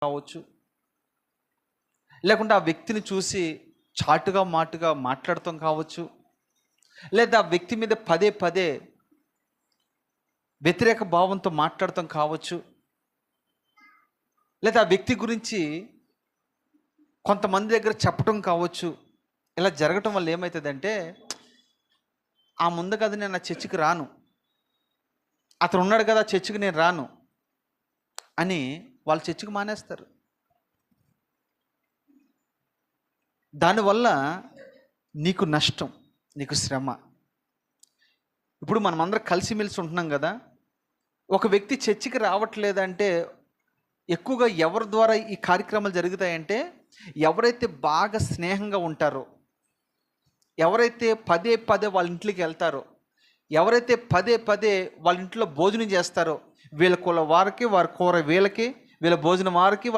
కావచ్చు, లేకుంటే ఆ వ్యక్తిని చూసి చాటుగా మాటుగా మాట్లాడటం కావచ్చు, లేదా ఆ వ్యక్తి మీద పదే పదే వ్యతిరేక భావంతో మాట్లాడటం కావచ్చు, లేదా ఆ వ్యక్తి గురించి కొంతమంది దగ్గర చెప్పటం కావచ్చు. ఇలా జరగటం వల్ల ఏమవుతుందంటే, ఆ ముందు కదా నేను ఆ చర్చికి రాను, అతను ఉన్నాడు కదా చర్చికి నేను రాను అని వాళ్ళు చర్చికి మానేస్తారు. దానివల్ల నీకు నష్టం, నీకు శ్రమ. ఇప్పుడు మనమందరం కలిసిమెలిసి ఉంటున్నాం కదా, ఒక వ్యక్తి చర్చికి రావట్లేదంటే ఎక్కువగా ఎవరి ద్వారా ఈ కార్యక్రమాలు జరుగుతాయంటే, ఎవరైతే బాగా స్నేహంగా ఉంటారో, ఎవరైతే పదే పదే వాళ్ళ ఇంట్లోకి వెళ్తారో, ఎవరైతే పదే పదే వాళ్ళ ఇంట్లో భోజనం చేస్తారో, వీళ్ళ కూర వారికి, వారి కూర వీళ్ళకి, వీళ్ళ భోజనం వారికి,